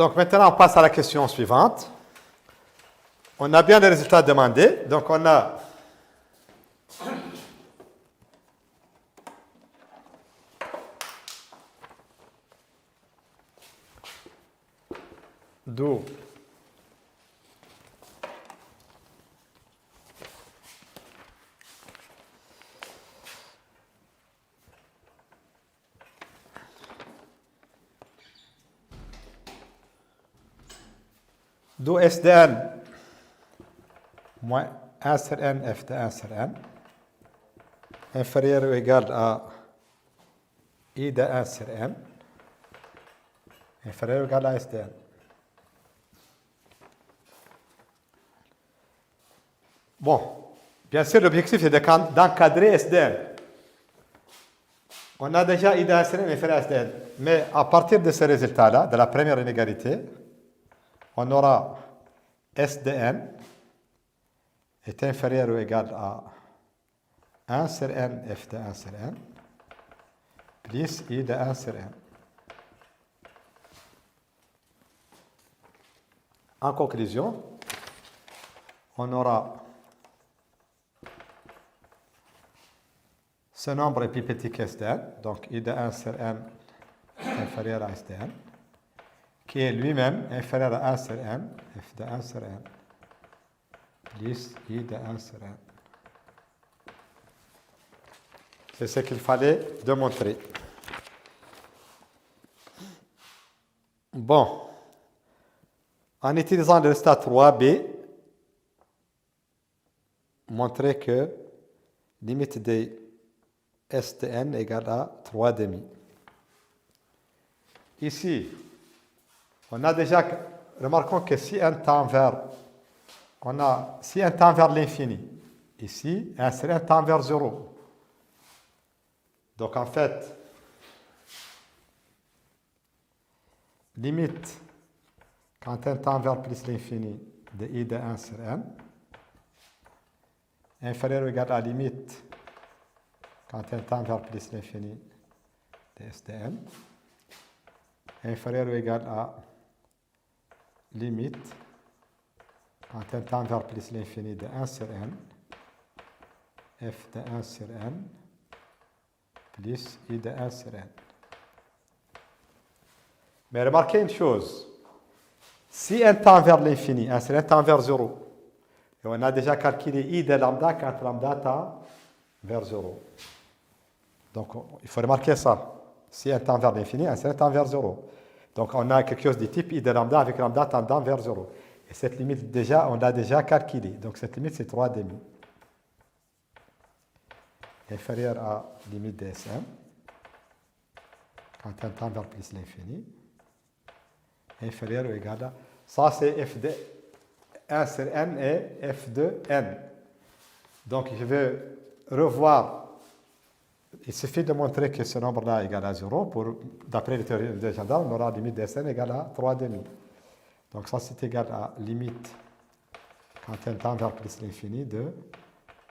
Donc maintenant, on passe à la question suivante. On a bien les résultats demandés. Donc on a d'où SDN moins 1 sur n f de 1 sur n inférieur ou égal à I de 1 sur n inférieur ou égal à SDN. Bon, bien sûr, l'objectif est d'encadrer SDN. On a déjà I de 1 sur n inférieur à SDN. Mais à partir de ce résultat-là, de la première inégalité, on aura SDN est inférieur ou égal à 1 sur n f de 1 sur n plus I de 1 sur n. En conclusion, on aura ce nombre est plus petit que SDN, donc I de 1 sur n inférieur à SDN, qui est lui-même inférieur à 1 sur n, f de 1 sur n, plus I de 1 sur n. C'est ce qu'il fallait démontrer. Bon. En utilisant le résultat 3b, montrer que limite de S de n égale à 3 demi. Ici, on a déjà, remarquons que si n tend vers, si n tend vers l'infini, ici, 1 sur n tend vers 0. Donc en fait, limite, quand n tend vers plus l'infini de I de 1 sur n, inférieur ou égal à limite, quand n tend vers plus l'infini de S de n, inférieur ou égal à limite, quand n tend vers plus l'infini de 1 sur n, f de 1 sur n, plus I de 1 sur n. Mais remarquez une chose, si n tend vers l'infini, 1 sur n tend vers 0, et on a déjà calculé I de lambda quand lambda tend vers 0. Donc il faut remarquer ça. Si n tend vers l'infini, 1 sur n tend vers 0. Donc on a quelque chose du type I de lambda avec lambda tendant vers 0. Et cette limite, déjà, on l'a déjà calculée. Donc cette limite, c'est 3 demi. Inférieure à limite de Sm, quand n tend vers plus l'infini, inférieur ou égal à... Ça, c'est f de 1 sur n et f de n. Donc je vais revoir. Il suffit de montrer que ce nombre-là est égal à 0. D'après le théorie de Legendre, on aura limite de Sn égale à 3 demi. Donc ça, c'est égal à limite, quand n tend vers plus l'infini, de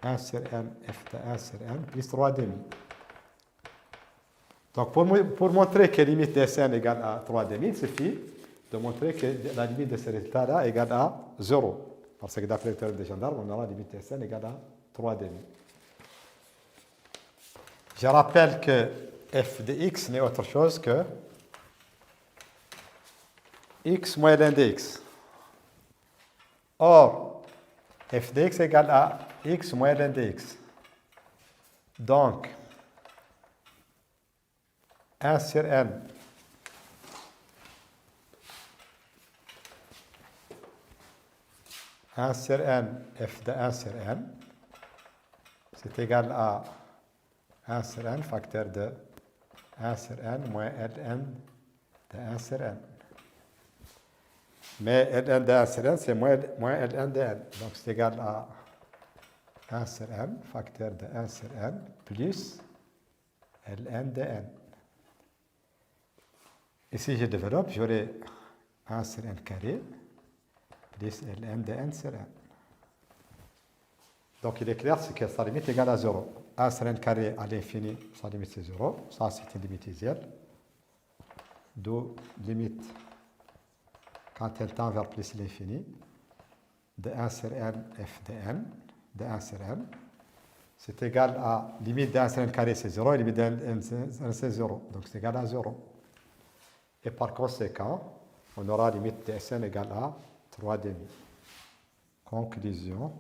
1 sur n, f de 1 sur n, plus 3 demi. Donc pour montrer que limite de Sn égale à 3 demi, il suffit de montrer que la limite de ce résultat-là est égale à 0. Parce que d'après le théorème de gendarme, on aura la limite de Sn égale à 3 demi. Je rappelle que f de x n'est autre chose que x moins ln de x. Or, f de x égale à x moins ln de x. Donc, 1 sur n f de 1 sur n, c'est égal à 1 sur n facteur de 1 sur n moins ln de 1 sur n. Mais ln de 1 sur n, c'est moins ln de n. Donc c'est égal à 1 sur n facteur de 1 sur n plus ln de n. Et si je développe, j'aurai 1 sur n carré plus ln de n sur n. Donc il est clair, c'est que sa limite est égale à 0. 1 sur n carré à l'infini, sa limite c'est 0. Ça, c'est une limite usuelle. D'où limite quand elle tend vers plus l'infini, de 1 sur n f de n, de 1 sur n, c'est égal à limite de 1 sur n carré, c'est 0, et limite de n sur n, c'est 0. Donc c'est égal à 0. Et par conséquent, on aura limite de Sn égale à 3 demi. Conclusion,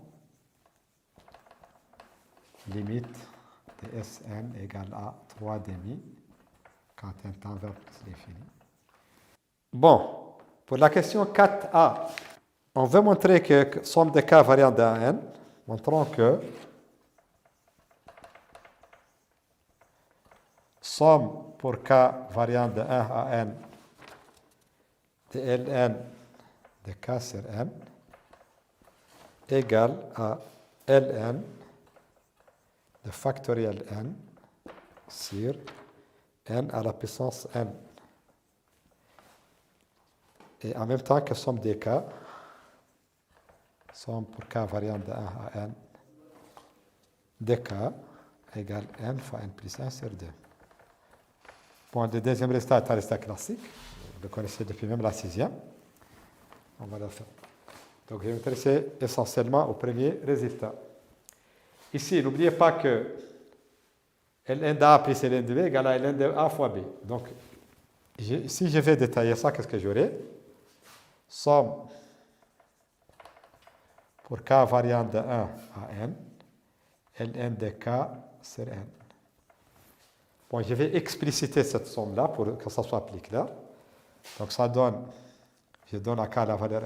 limite de Sn égale à 3 demi quand n tend vers l'infini. Bon, pour la question 4a, on veut montrer que somme de k variant de 1 à n, montrons que somme pour k variant de 1 à n de Ln de k sur n égale à Ln de factoriel n sur n à la puissance n. Et en même temps que somme des k, somme pour k variant de 1 à n de k égale n fois n plus 1 sur 2. Bon, le deuxième résultat est un résultat classique. Vous le connaissez depuis même la sixième. On va le faire. Donc, je vais m'intéresser essentiellement au premier résultat. Ici, n'oubliez pas que Ln de A plus Ln de B égale à Ln de A fois B. Donc, si je vais détailler ça, qu'est-ce que j'aurai? Somme pour k variant de 1 à n, Ln de k sur n. Bon, je vais expliciter cette somme-là pour que ça soit plus clair. Donc, ça donne, je donne à k la valeur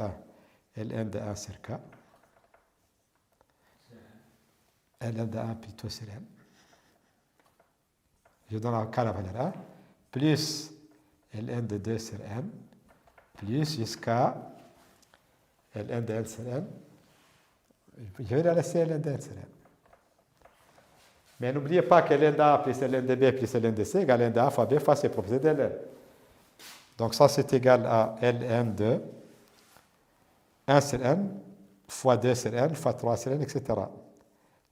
1, Ln de 1 sur k. Ln de 1 plutôt sur n. Je donne à k la valeur 1, plus Ln de 2 sur n, plus jusqu'à Ln de n sur n. Je vais la laisser Ln de n sur n. Mais n'oubliez pas que Ln de A plus Ln de B plus Ln de C égale Ln de A fois B fois C proposé de Ln. Donc ça, c'est égal à Ln de 1 sur n fois 2 sur n fois 3 sur n, etc.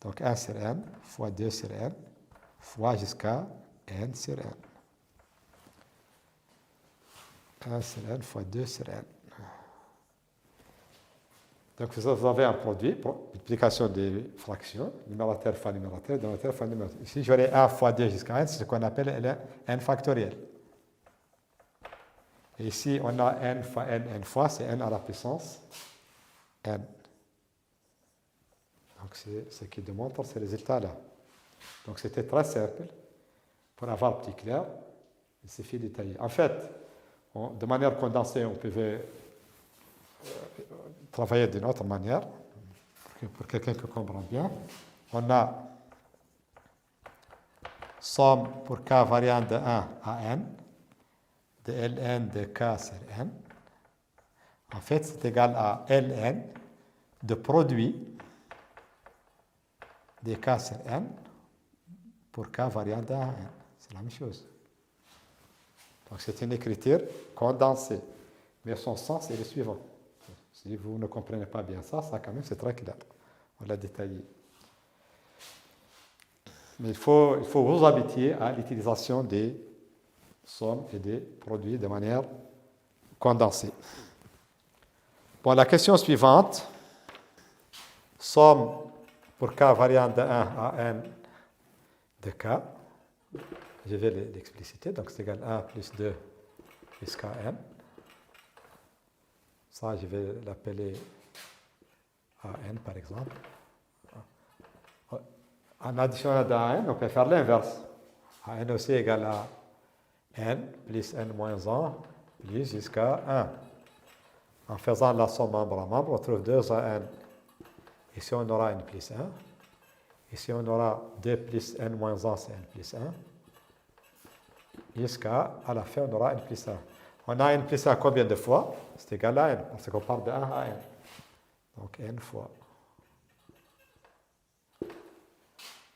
Donc 1 sur n fois 2 sur n fois jusqu'à n sur n. 1 sur n fois 2 sur n. Donc vous avez un produit, multiplication des fractions, numérateur fois numérateur, dénominateur fois numérateur. Ici, j'aurai 1 fois 2 jusqu'à n, c'est ce qu'on appelle n factoriel. Et ici, on a n fois, c'est n à la puissance n. Donc c'est ce qui démontre ces résultats-là. Donc c'était très simple. Pour avoir plus clair, il suffit de détailler. En fait, de manière condensée, on pouvait travailler d'une autre manière, pour quelqu'un qui comprend bien. On a somme pour k variant de 1 à n, de Ln de k sur n. En fait, c'est égal à Ln de produit de k sur n pour k variant de 1 à n. C'est la même chose. Donc c'est une écriture condensée, mais son sens est le suivant. Si vous ne comprenez pas bien ça, quand même c'est très clair. On l'a détaillé. Mais il faut vous habituer à l'utilisation des sommes et des produits de manière condensée. Bon, la question suivante. Somme pour k variant de 1 à n de k. Je vais l'expliciter. Donc c'est égal à 1 plus 2 jusqu'à n. Ça, je vais l'appeler AN par exemple. En additionnant à n, on peut faire l'inverse. AN aussi égale à n plus n moins 1 plus jusqu'à 1. En faisant la somme membre à membre, on trouve 2 à n. Ici, on aura n plus 1. Ici, on aura 2 plus n moins 1, c'est n plus 1. Jusqu'à la fin, on aura n plus 1. On a n plus 1 combien de fois? C'est égal à n, parce qu'on part de 1 à n. Donc n fois.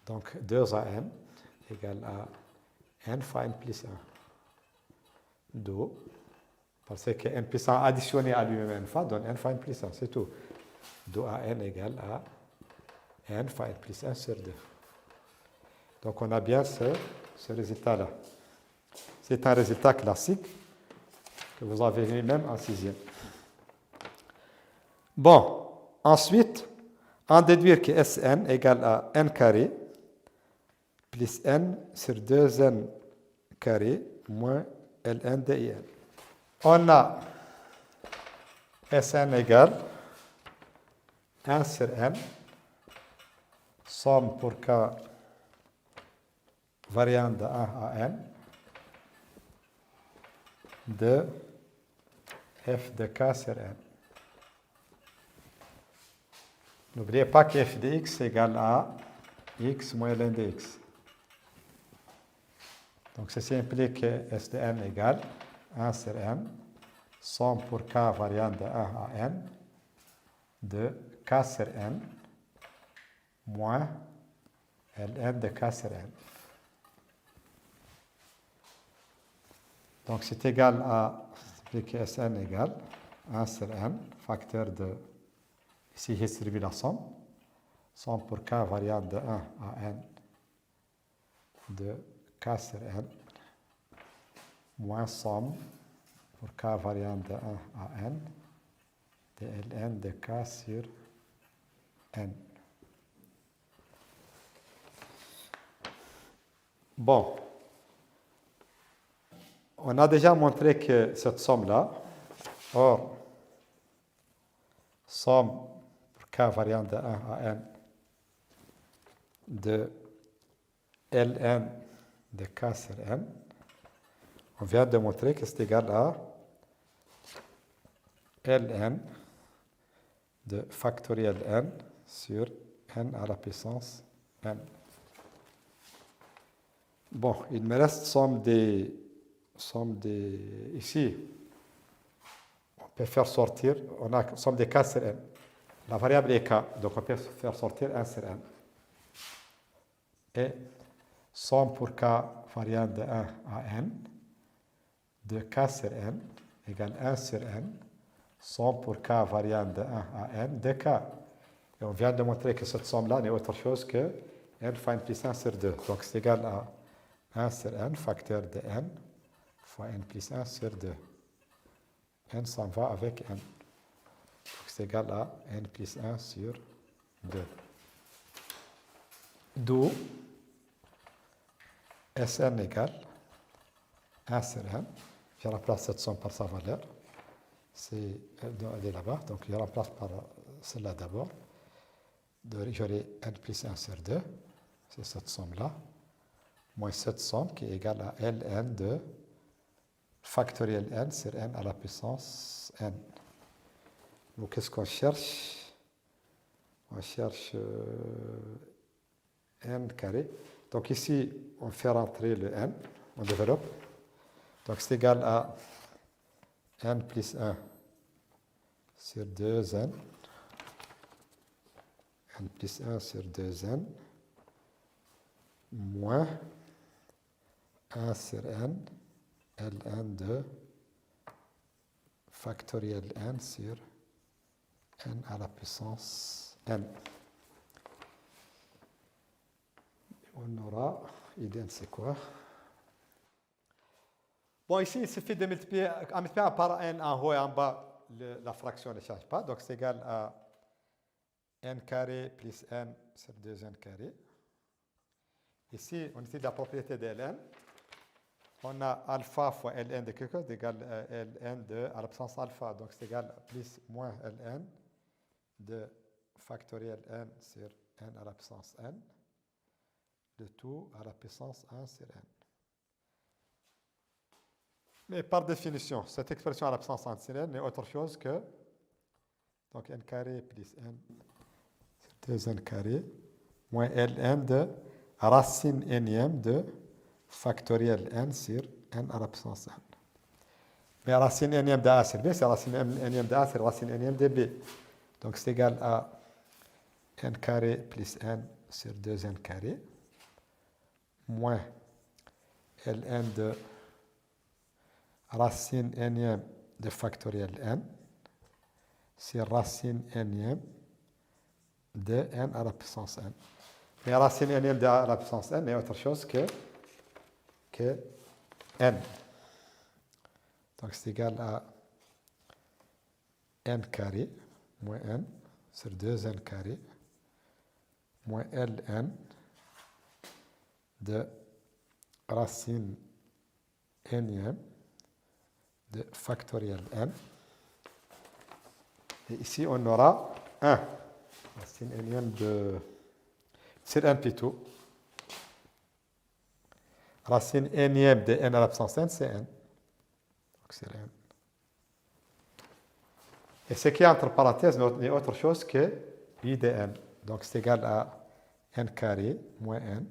Donc 2 à n égale à n fois n plus 1. D'où, parce que n plus 1 additionné à lui-même n fois donne n fois n plus 1, c'est tout. D'où à n égale à n fois n plus 1 sur 2. Donc on a bien ce résultat-là. C'est un résultat classique que vous avez vu même en sixième. Bon, ensuite, on déduire que Sn égale à n carré plus n sur 2n carré moins ln de in. On a Sn égale 1 sur n, somme pour k variant de 1 à n, de f de k sur n. N'oubliez pas que f de x égale à x moins ln de x. Donc ceci implique que S de n égale 1 sur n, somme pour k variant de 1 à n, de k sur n, moins ln de k sur n. Donc c'est égal à, que Sn égale 1 sur n, facteur de, ici il distribue la somme pour k variant de 1 à n, de k sur n, moins somme pour k variant de 1 à n, de ln de k sur n. Bon, on a déjà montré que cette somme-là, or, somme pour k variant de 1 à n, de ln de k sur n, on vient de montrer que c'est égal à ln de factoriel n sur n à la puissance n. Bon, il me reste somme des ici, on peut faire sortir, on a somme des k sur n. La variable est k, donc on peut faire sortir 1 sur n. Et somme pour k variant de 1 à n, de k sur n égale 1 sur n, somme pour k variant de 1 à n de k. Et on vient de montrer que cette somme-là n'est autre chose que n fois n plus 1 sur 2. Donc c'est égal à 1 sur n, facteur de n, fois n plus 1 sur 2. n s'en va avec n. Donc c'est égal à n plus 1 sur 2. D'où Sn égale 1 sur n. Je remplace cette somme par sa valeur. Elle est là-bas, donc je remplace par celle-là d'abord. J'aurai n plus 1 sur 2, c'est cette somme-là, moins cette somme qui est égale à ln de factoriel n sur n à la puissance n. Donc qu'est-ce qu'on cherche? On cherche n carré. Donc ici, on fait rentrer le n, on développe. Donc c'est égal à n plus 1 sur 2n, n plus 1 sur 2n, moins 1 sur n, ln de factoriel n sur n à la puissance n. On aura, idem c'est quoi? Bon, ici, il suffit de multiplier, en multipliant par n en haut et en bas, la fraction ne change pas. Donc, c'est égal à n carré plus n sur 2n carré. Ici, on utilise la propriété de ln. On a alpha fois ln de quelque chose égale à ln de à la puissance alpha. Donc, c'est égal à plus moins ln de factoriel n sur n à la puissance n. Le tout à la puissance 1 sur n. Mais par définition, cette expression à la puissance 1 sur n n'est autre chose que donc n carré plus n sur 2n carré moins ln de racine énième de factoriel n sur n à la puissance n. Mais racine énième de a sur b, c'est racine énième de a sur racine énième de b. Donc c'est égal à n carré plus n sur 2n carré moins ln de racine énième de factoriel n sur racine énième de n à la puissance n. Mais racine énième de n à la puissance n n'est autre chose que n. Donc c'est égal à n carré moins n sur 2n carré moins ln de racine nème de factoriel n. Et ici, on aura 1. Racine nème de... C'est n plutôt. Racine nème de n à la puissance n, c'est n. Donc, c'est n. Et ce qui est entre parenthèses n'est autre chose que I de n. Donc, c'est égal à n carré moins n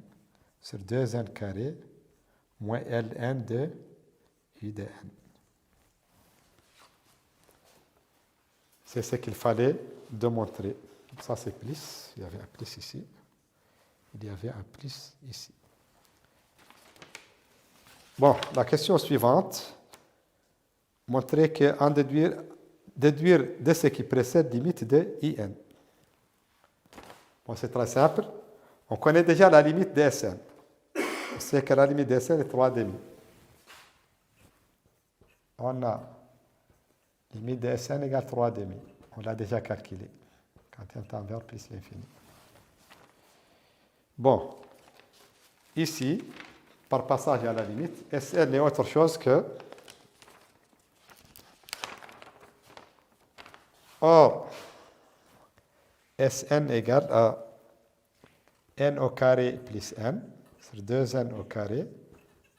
sur 2n carré moins ln de I de n. C'est ce qu'il fallait démontrer. Ça, c'est plus. Il y avait un plus ici. Il y avait un plus ici. Bon, la question suivante. Montrer qu'en déduire de ce qui précède limite de IN. Bon, c'est très simple. On connaît déjà la limite de SN. On sait que la limite de SN est 3,5. On a limite de SN égale 3,5. On l'a déjà calculé. Quand n tend vers plus l'infini. Bon. Ici, par passage à la limite, SN n'est autre chose que... Or, Sn égale à n au carré plus n sur 2n au carré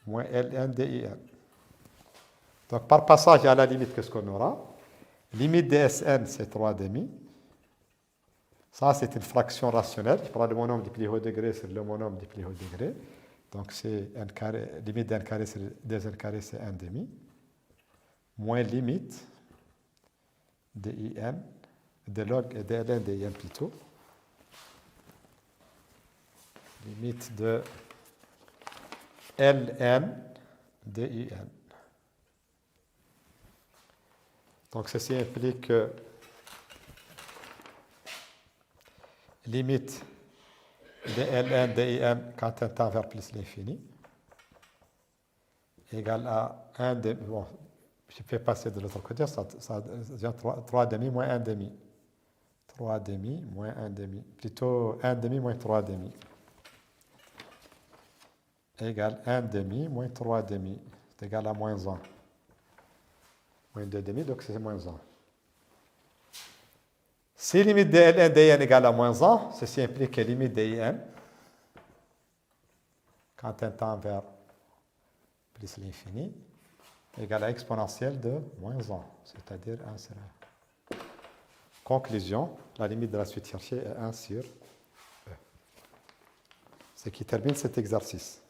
moins ln de in. Donc, par passage à la limite, qu'est-ce qu'on aura? Limite de Sn, c'est 3,5. Ça, c'est une fraction rationnelle. Je prends le monome du plus haut degré sur le monome du plus haut degré. Donc, c'est n carré, limite de n carré sur 2n carré, c'est 1,5. Moins limite de in, de log de ln de in plutôt. Limite de ln de in. Donc, ceci implique que limite de ln de in quand n tend vers plus l'infini égale à 1 demi. Bon, je peux passer de l'autre côté, ça devient 3,5 moins 1,5. 3,5 moins 1,5. Plutôt 1,5 moins 3,5. Égale 1,5 moins 3,5. C'est égal à moins 1. Moins 2,5, donc c'est moins 1. Si limite de ln de n égale à moins 1, ceci implique que limite de in, quand n tend vers plus l'infini, égale à exponentielle de moins 1, c'est-à-dire 1 sur 1. Conclusion, la limite de la suite cherchée est 1 sur E. Ce qui termine cet exercice.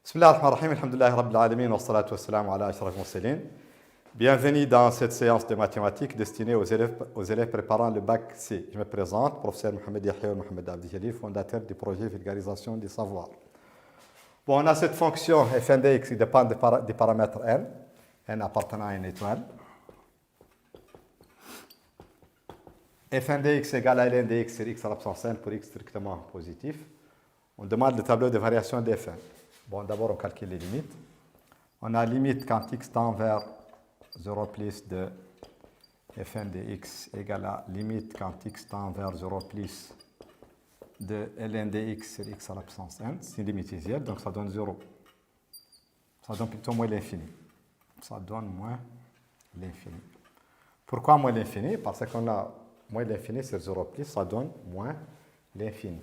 Bismillah ar-Rahman ar-Rahim, alhamdulillah rabbil alamin, wa salatu wa salam ala ashraf al-mursalin. Bienvenue dans cette séance de mathématiques destinée aux élèves préparant le bac C. Je me présente, professeur Mohamed Yahya Mohamed Abdi Jalil, fondateur du projet Vulgarisation du savoir. Bon, on a cette fonction f n de x qui dépend des paramètres n appartenant à une étoile. f n de x égale à ln de x sur x à l'absence n pour x strictement positif. On demande le tableau de variation de f n. Bon, d'abord, on calcule les limites. On a limite quand x tend vers 0 plus de f n de x égale à limite quand x tend vers 0 plus de ln de x sur x à la puissance n. C'est une limite iséale, donc ça donne 0. Ça donne plutôt moins l'infini. Ça donne moins l'infini. Pourquoi moins l'infini? Parce qu'on a moins l'infini sur 0 plus, ça donne moins l'infini.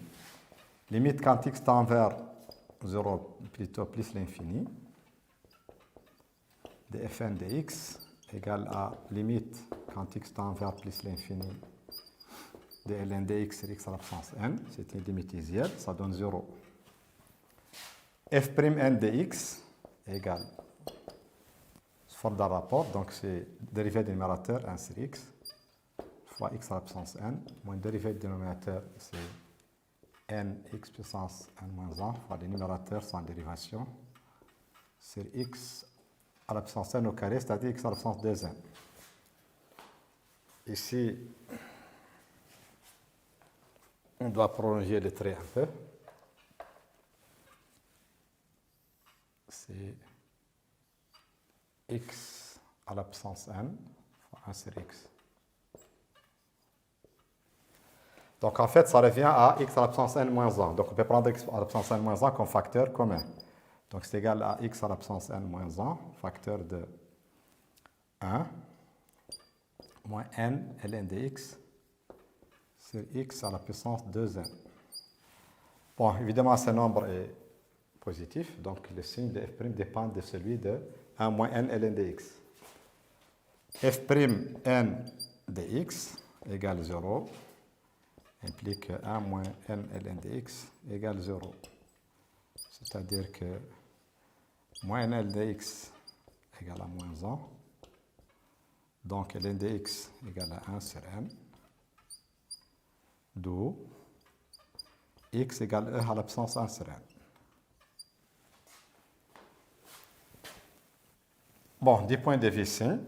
Limite quand x tend vers 0 plutôt plus l'infini de f n de x égale à limite quand x tend vers plus l'infini de ln de x sur x à la puissance n. C'est une limite iséale, ça donne 0. f' n de x égale, sous forme d'un rapport, donc c'est dérivée du numérateur 1 sur x fois x à la puissance n, moins dérivée du dénominateur, c'est n x puissance n moins 1 fois le numérateur sans dérivation sur x à la puissance n au carré, c'est-à-dire x à la puissance 2n. Ici, on doit prolonger le trait un peu. C'est x à la puissance n fois 1 sur x Donc en fait, ça revient à x à la puissance n moins 1. Donc on peut prendre x à la puissance n moins 1 comme facteur commun. Donc c'est égal à x à la puissance n moins 1, facteur de 1, moins n ln de x sur x à la puissance 2n. Bon, évidemment, ce nombre est positif, donc le signe de f' dépend de celui de 1 moins n ln de x. f' n de x égale 0 implique que 1 moins n ln de x égale 0. C'est-à-dire que moins n ln de x égale à moins 1. Donc ln de x égale à 1 sur n. D'où x égale e à la puissance 1 sur n. Bon, du point de vue signe,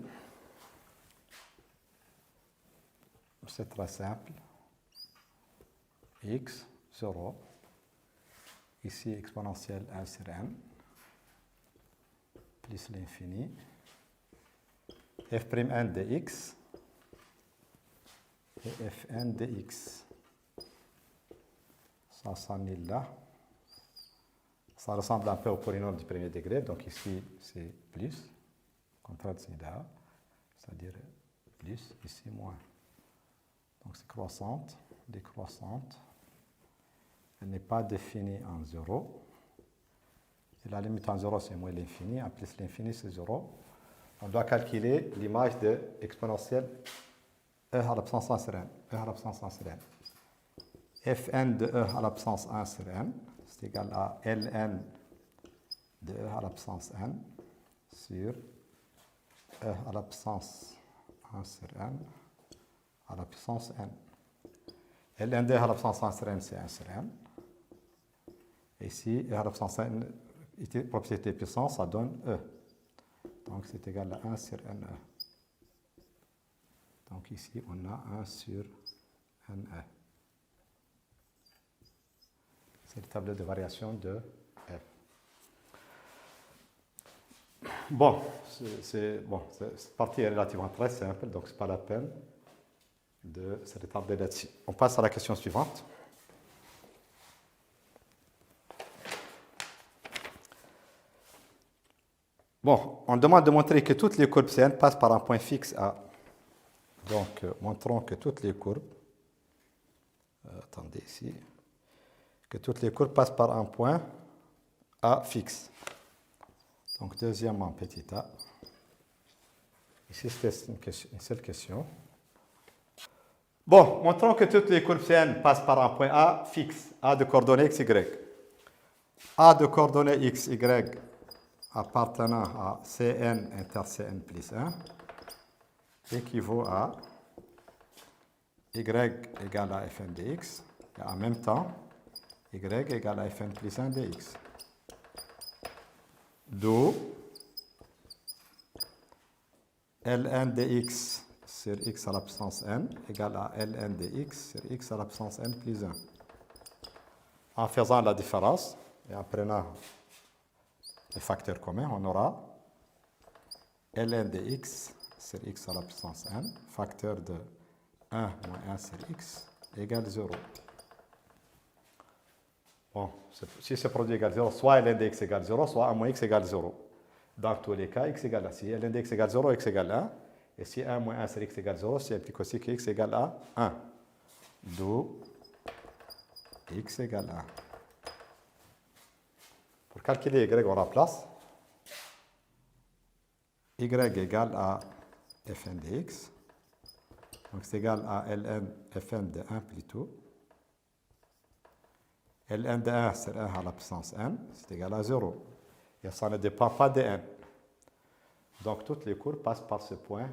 c'est très simple. X, 0. Ici, exponentielle 1 sur n, plus l'infini. F'n de x et fn de x. Ça s'annule là. Ça ressemble un peu au polynôme du premier degré, donc ici c'est plus, contraire de signe là, c'est-à-dire plus, ici moins. Donc c'est croissante, décroissante. Elle n'est pas définie en 0. Et la limite en 0 c'est moins l'infini, en plus l'infini c'est 0. On doit calculer l'image de exponentielle e à la puissance 1 sur n. E à la puissance 1 sur n. Fn de e à la puissance 1 sur n, c'est égal à ln de e à la puissance n sur e à la puissance 1 sur n à la puissance n. ln de e à la puissance 1 sur n, c'est 1 sur n. Et ici, e à la puissance n, propriété puissance, ça donne e. Donc c'est égal à 1 sur ne. Donc ici, on a 1 sur ne. C'est le tableau de variation de f. Bon, cette partie est relativement très simple, donc ce n'est pas la peine de se retarder là-dessus. On passe à la question suivante. Bon, on demande de montrer que toutes les courbes Cn passent par un point fixe A. Donc, montrons que toutes les courbes, attendez ici, que toutes les courbes passent par un point A fixe. Donc, deuxièmement, petit a. Ici, c'est une seule question. Bon, montrons que toutes les courbes Cn passent par un point A fixe, A de coordonnées x, y. A de coordonnées x, y appartenant à Cn inter Cn plus 1 équivaut à y égale à fn de x et en même temps y égale à fn plus 1 de x. D'où ln de x sur x à la puissance n égale à ln de x sur x à la puissance n plus 1. En faisant la différence et en prenant les facteurs communs, on aura ln de x sur x à la puissance n, facteur de 1 moins 1 sur x égale 0. Bon, si ce produit égale 0, soit ln de x égale 0, soit 1 moins x égale 0. Dans tous les cas, x égale 1. Si ln de x égale 0, x égale 1. Et si 1 moins 1 sur x égale 0, ça implique aussi que x égale à 1. D'où x égale 1. Pour calculer y, on remplace. Y égale à fn de x. Donc c'est égal à ln fn de 1 plutôt. ln de 1 c'est 1 à la puissance n, c'est égal à 0. Et ça ne dépend pas de n. Donc toutes les courbes passent par ce point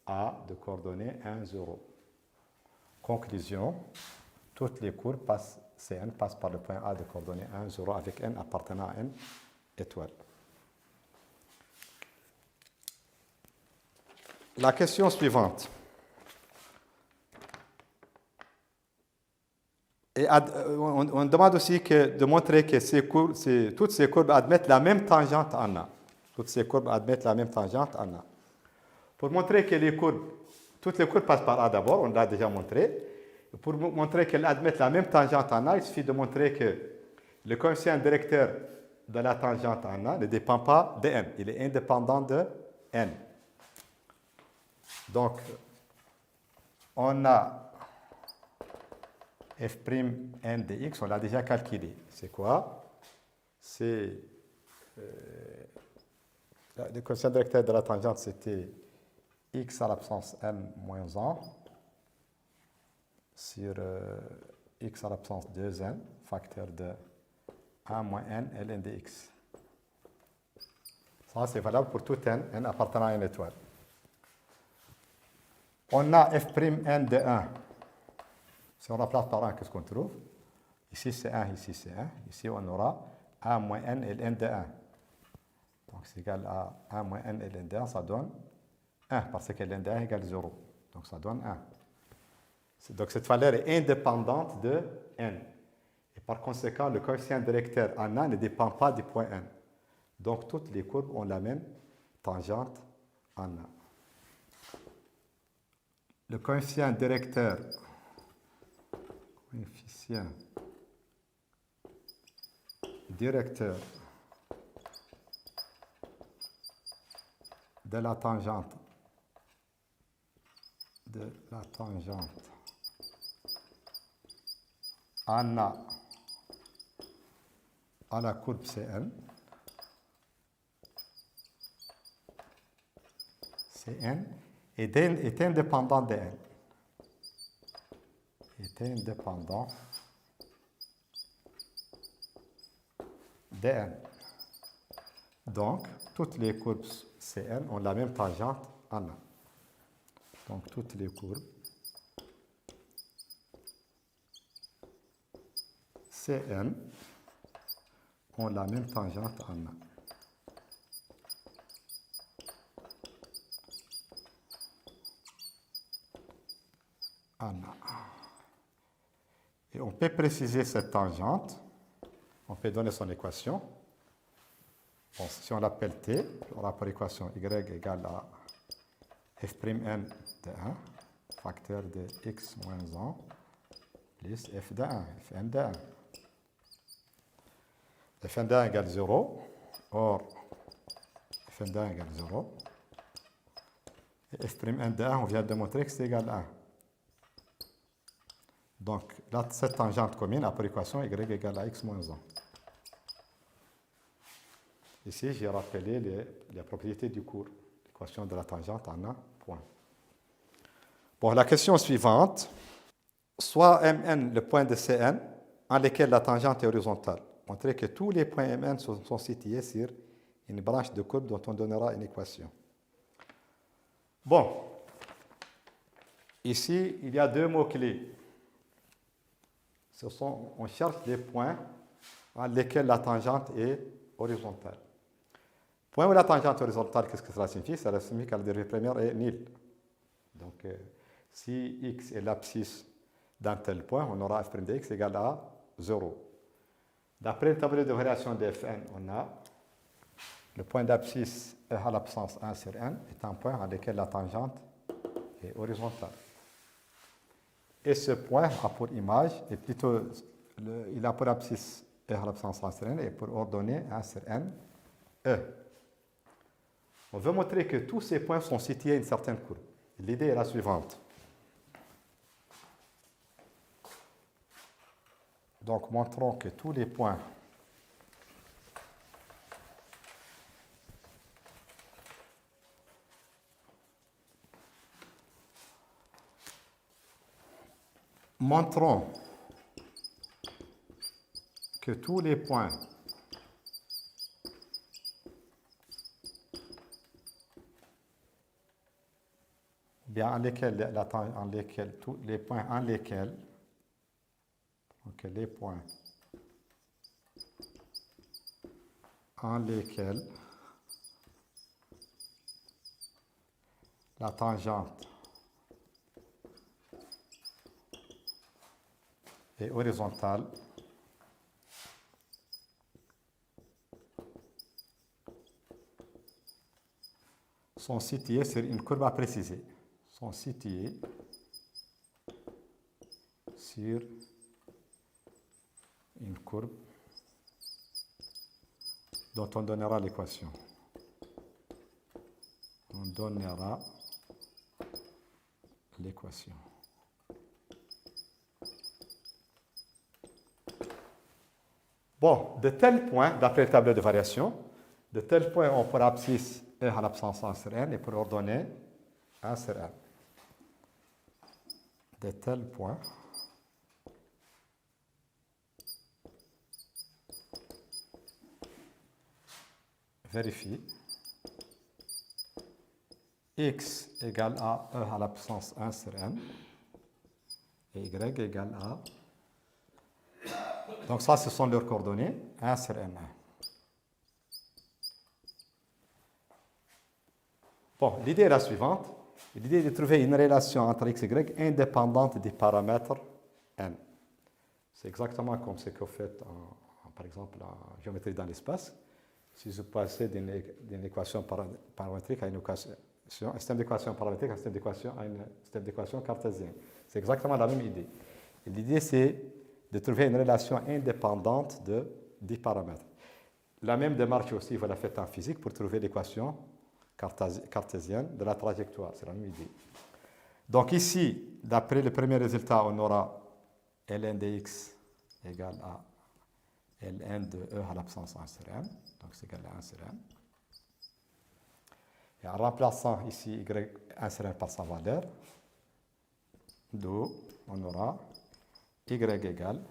A de coordonnées 1, 0. Conclusion, toutes les courbes Cn passent par le point A de coordonnées 1, 0 avec n appartenant à n étoile. La question suivante. Et on demande aussi de montrer que toutes ces courbes admettent la même tangente en A. Toutes ces courbes admettent la même tangente en A. Pour montrer que toutes les courbes passent par A d'abord, on l'a déjà montré, Pour montrer qu'elle admet la même tangente en A, il suffit de montrer que le coefficient directeur de la tangente en A ne dépend pas de n. Il est indépendant de n. Donc, on a f'n de x, on l'a déjà calculé. C'est quoi? C'est le coefficient directeur de la tangente, c'était x à la puissance n moins 1 sur x à la puissance 2n, facteur de 1 moins n ln de x. Ça, c'est valable pour tout n appartenant à une étoile. On a f'n de 1. Si on remplace par 1, qu'est-ce qu'on trouve? Ici, c'est 1, ici, c'est 1. Ici, on aura 1 moins n ln de 1. Donc, c'est égal à 1 moins n ln de 1, ça donne 1, parce que ln de 1 égale 0. Donc, ça donne 1. Donc, cette valeur est indépendante de n. Et par conséquent, le coefficient directeur en A ne dépend pas du point n. Donc, toutes les courbes ont la même tangente en A. Le coefficient directeur de la tangente en A à la courbe Cn est indépendant de n. Est indépendant de n. Donc, toutes les courbes Cn ont la même tangente en A. Donc, toutes les courbes Cn ont la même tangente en A. Et on peut préciser cette tangente, on peut donner son équation. Bon, si on l'appelle T, on aura pour équation y égale à f'n de 1, facteur de x moins 1, plus f de 1, fn de 1. Fn de 1 égale 0, or fn de 1 égale 0. Et f'n de 1, on vient de montrer que c'est égal à 1. Donc, là, cette tangente commune a pour équation y égale à x moins 1. Ici, j'ai rappelé les propriétés du cours, l'équation de la tangente en un point. Bon, la question suivante. Soit Mn, le point de Cn, en lequel la tangente est horizontale. Montrer que tous les points Mn sont situés sur une branche de courbe dont on donnera une équation. Bon, ici, il y a deux mots-clés. On cherche des points en lesquels la tangente est horizontale. Point où la tangente horizontale, qu'est-ce que cela signifie? Cela signifie que la dérivée première est nulle. Donc, si x est l'abscisse d'un tel point, on aura f' de x égale à 0. D'après le tableau de variation de Fn, on a le point d'abscisse e à la puissance 1 sur n est un point en lequel la tangente est horizontale. Et ce point a pour image, et plutôt, il a pour abscisse e à la puissance 1 sur n et pour ordonnée 1 sur n, e. On veut montrer que tous ces points sont situés à une certaine courbe. L'idée est la suivante. Donc, montrons que tous les points bien en lesquels tous les points en lesquels donc les points en lesquels la tangente est horizontale sont situés sur une courbe à préciser. Sont situés sur une courbe dont on donnera l'équation. On donnera l'équation. Bon, de tels points, d'après le tableau de variation, de tels points, on pourra abscisse E à l'absence 1 sur n et pour ordonner 1 sur n. De tels points, vérifie x égale à E à l'absence 1 sur n et y égale à. Donc ça, ce sont leurs coordonnées, 1 sur n1. Bon, l'idée est la suivante. L'idée est de trouver une relation entre x et y indépendante des paramètres n. C'est exactement comme ce que vous faites, par exemple, en géométrie dans l'espace. Si vous passez d'une équation paramétrique à une équation, un système d'équations paramétriques à un système d'équations à un système d'équations cartésien. C'est exactement la même idée. L'idée, c'est de trouver une relation indépendante des paramètres. La même démarche aussi, vous la faites en physique pour trouver l'équation cartésienne de la trajectoire. C'est la même idée. Donc ici, d'après le premier résultat, on aura ln de x égale à ln de e à l'absence 1 sur n. Donc c'est égal à 1 sur n. Et en remplaçant ici y 1 sur n par sa valeur, d'où on aura y égale,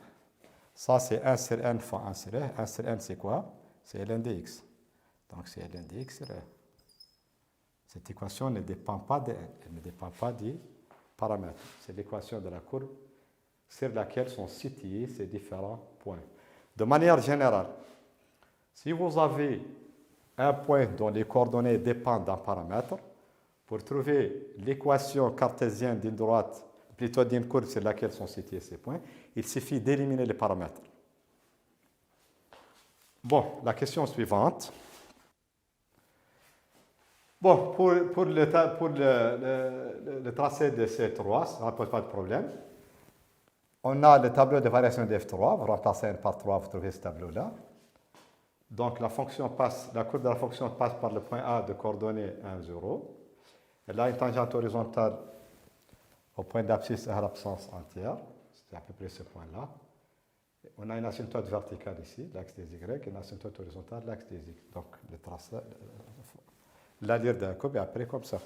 ça c'est 1 sur n fois 1 sur e. 1 sur n c'est quoi? C'est ln de x. Donc c'est ln de x sur e. Cette équation ne dépend pas de n, elle ne dépend pas des paramètres. C'est l'équation de la courbe sur laquelle sont situés ces différents points. De manière générale, si vous avez un point dont les coordonnées dépendent d'un paramètre, pour trouver l'équation cartésienne d'une droite, plutôt d'une courbe sur laquelle sont situés ces points, il suffit d'éliminer les paramètres. Bon, la question suivante. Bon, pour le tracé de C3, ça ne pose pas de problème. On a le tableau de variation de F3, vous remplacez n par 3, vous trouvez ce tableau-là. Donc la courbe de la fonction passe par le point A de coordonnées 1, 0. Elle a une tangente horizontale au point d'abscisse à l'absence entière. C'est à peu près ce point-là. On a une asymptote verticale ici, l'axe des Y, et une asymptote horizontale, l'axe des X. Donc le tracé, l'allure de la courbe est appelée comme ça.